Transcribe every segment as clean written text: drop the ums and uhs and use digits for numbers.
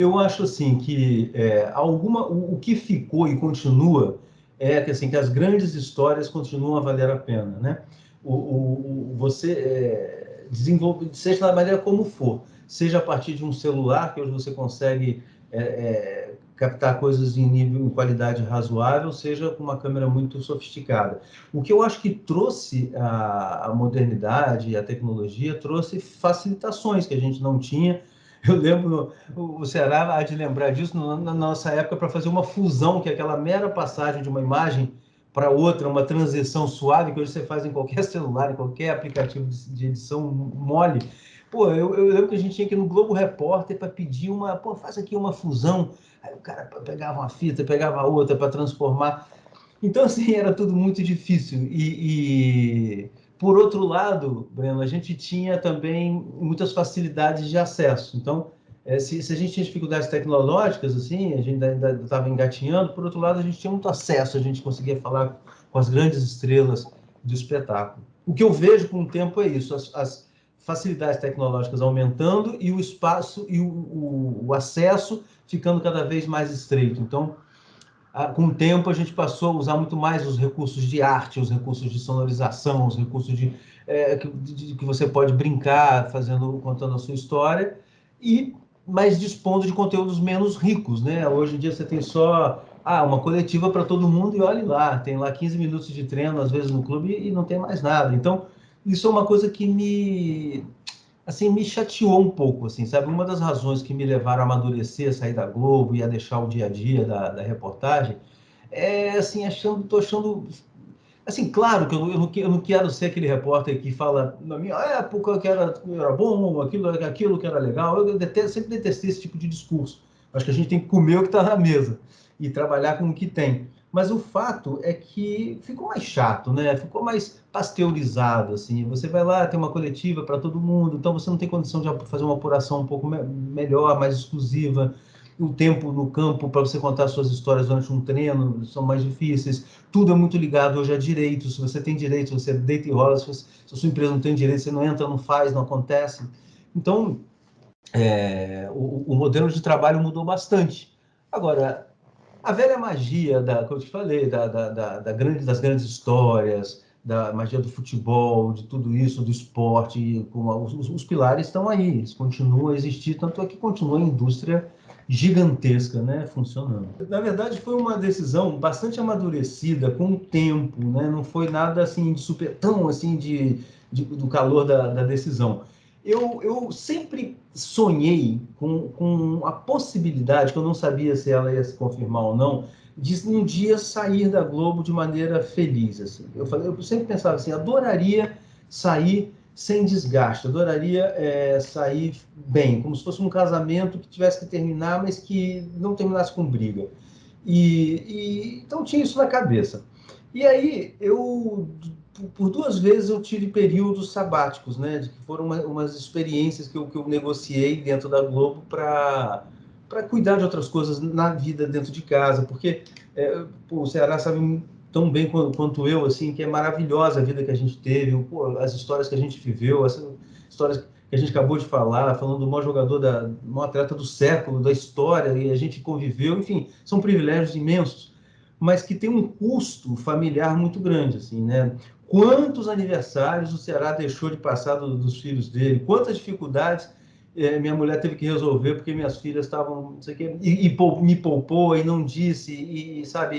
Eu acho assim que o que ficou e continua é que, assim, que as grandes histórias continuam a valer a pena, né? Você desenvolve, seja da maneira como for, seja a partir de um celular, que hoje você consegue captar coisas em nível, em qualidade razoável, seja com uma câmera muito sofisticada. O que eu acho que trouxe a modernidade, a tecnologia, trouxe facilitações que a gente não tinha. Eu lembro, o Ceará há de lembrar disso, na nossa época, para fazer uma fusão, que é aquela mera passagem de uma imagem para outra, uma transição suave, que hoje você faz em qualquer celular, em qualquer aplicativo de edição mole. Pô, eu lembro que a gente tinha que ir no Globo Repórter para pedir faz aqui uma fusão. Aí o cara pegava uma fita, pegava outra para transformar. Então, assim, era tudo muito difícil. Por outro lado, Breno, a gente tinha também muitas facilidades de acesso. Então, se a gente tinha dificuldades tecnológicas, assim, a gente ainda estava engatinhando, por outro lado, a gente tinha muito acesso, a gente conseguia falar com as grandes estrelas do espetáculo. O que eu vejo com o tempo é isso, as facilidades tecnológicas aumentando e o espaço e o acesso ficando cada vez mais estreito. Então, com o tempo, a gente passou a usar muito mais os recursos de arte, os recursos de sonorização, os recursos que você pode brincar contando a sua história, mas dispondo de conteúdos menos ricos, né? Hoje em dia você tem só uma coletiva para todo mundo e olhe lá, tem lá 15 minutos de treino, às vezes, no clube e não tem mais nada. Então, isso é uma coisa que me chateou um pouco, assim, sabe? Uma das razões que me levaram a amadurecer, a sair da Globo e a deixar o dia a dia da reportagem, assim, tô achando, assim, claro que eu não quero ser aquele repórter que fala, na minha época que era bom, aquilo que era legal. Sempre detestei esse tipo de discurso. Acho que a gente tem que comer o que está na mesa e trabalhar com o que tem. Mas o fato é que ficou mais chato, né? Ficou mais pasteurizado, assim. Você vai lá, tem uma coletiva para todo mundo, então você não tem condição de fazer uma apuração um pouco melhor, mais exclusiva. O tempo no campo para você contar suas histórias durante um treino são mais difíceis. Tudo é muito ligado hoje a direitos. Se você tem direitos, você deita e rola. Se a sua empresa não tem direito, você não entra, não faz, não acontece. Então, o modelo de trabalho mudou bastante. Agora, a velha magia, que eu te falei, das grandes histórias, da magia do futebol, de tudo isso, do esporte, os pilares estão aí, eles continuam a existir, tanto é que continua a indústria gigantesca, né, funcionando. Na verdade, foi uma decisão bastante amadurecida com o tempo, né? Não foi nada assim de supetão, assim, do calor da decisão. Eu sempre sonhei com a possibilidade, que eu não sabia se ela ia se confirmar ou não, de um dia sair da Globo de maneira feliz. Assim. Eu sempre pensava assim, adoraria sair sem desgaste, adoraria sair bem, como se fosse um casamento que tivesse que terminar, mas que não terminasse com briga. Então tinha isso na cabeça. E aí, por duas vezes eu tive períodos sabáticos, né? Que foram umas experiências que eu negociei dentro da Globo para cuidar de outras coisas na vida dentro de casa, porque o Ceará sabe tão bem quanto eu, assim, que é maravilhosa a vida que a gente teve, as histórias que a gente viveu, as histórias que a gente acabou de falar, falando do maior jogador, do maior atleta do século, da história, e a gente conviveu, enfim, são privilégios imensos, mas que tem um custo familiar muito grande, assim, né? Quantos aniversários o Ceará deixou de passar dos filhos dele? Quantas dificuldades minha mulher teve que resolver porque minhas filhas estavam, não sei o quê, me poupou e não disse, sabe?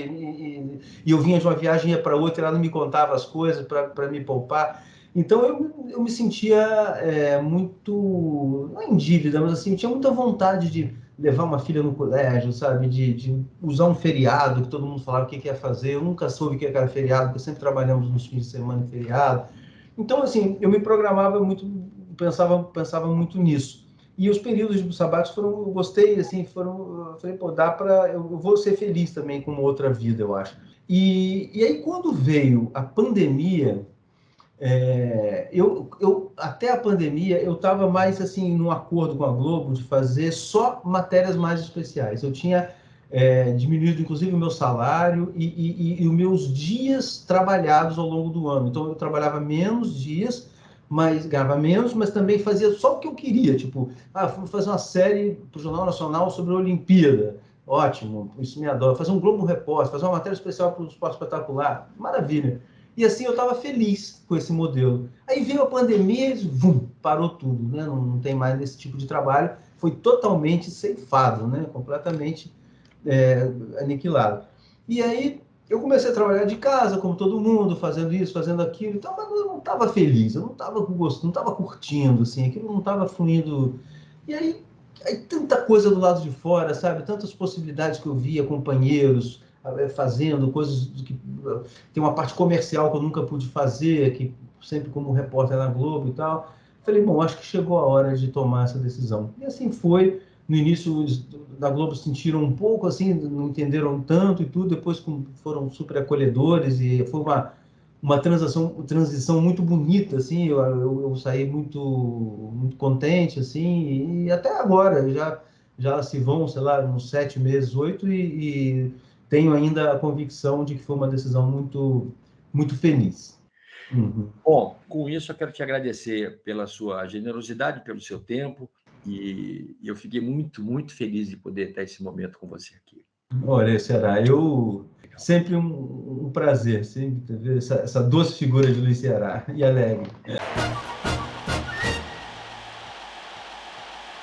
E eu vinha de uma viagem, ia para outra, e ela não me contava as coisas para me poupar. Então eu me sentia muito, não em dívida, mas assim, eu tinha muita vontade de levar uma filha no colégio, sabe? De usar um feriado, que todo mundo falava o que ia fazer. Eu nunca soube o que era feriado, porque sempre trabalhamos nos fins de semana e feriado. Então, assim, eu me programava muito, pensava muito nisso. E os períodos de sabáticos eu gostei, assim, eu falei, pô, eu vou ser feliz também com outra vida, eu acho. E aí, quando veio a pandemia, até a pandemia, eu estava mais assim num acordo com a Globo de fazer só matérias mais especiais. Eu tinha diminuído, inclusive, o meu salário e os meus dias trabalhados ao longo do ano. Então, eu trabalhava menos dias, mas ganhava menos, mas também fazia só o que eu queria, tipo, vou fazer uma série para o Jornal Nacional sobre a Olimpíada, ótimo, isso me adora, fazer um Globo Repórter, fazer uma matéria especial para o Esporte Espetacular, maravilha. E assim eu estava feliz com esse modelo. Aí veio a pandemia e parou tudo, né? Não tem mais esse tipo de trabalho, foi totalmente ceifado, né? Completamente aniquilado. E aí eu comecei a trabalhar de casa, como todo mundo, fazendo isso, fazendo aquilo, então, mas eu não estava feliz, eu não estava com gosto, não estava curtindo, assim, aquilo não estava fluindo. E aí tanta coisa do lado de fora, sabe? Tantas possibilidades que eu via, companheiros fazendo coisas que tem uma parte comercial que eu nunca pude fazer, que sempre como repórter na Globo e tal. Falei, bom, acho que chegou a hora de tomar essa decisão. E assim foi. No início da Globo sentiram um pouco assim, não entenderam tanto e tudo, depois foram super acolhedores e foi uma transição muito bonita, assim, eu saí muito contente, assim, e até agora, já se vão, sei lá, uns 7 meses, 8, e tenho ainda a convicção de que foi uma decisão muito feliz. Uhum. Bom, com isso eu quero te agradecer pela sua generosidade, pelo seu tempo, e eu fiquei muito feliz de poder ter esse momento com você aqui. Olha, Ceará, sempre um prazer, sempre ver essa doce figura de Luiz Ceará e alegre.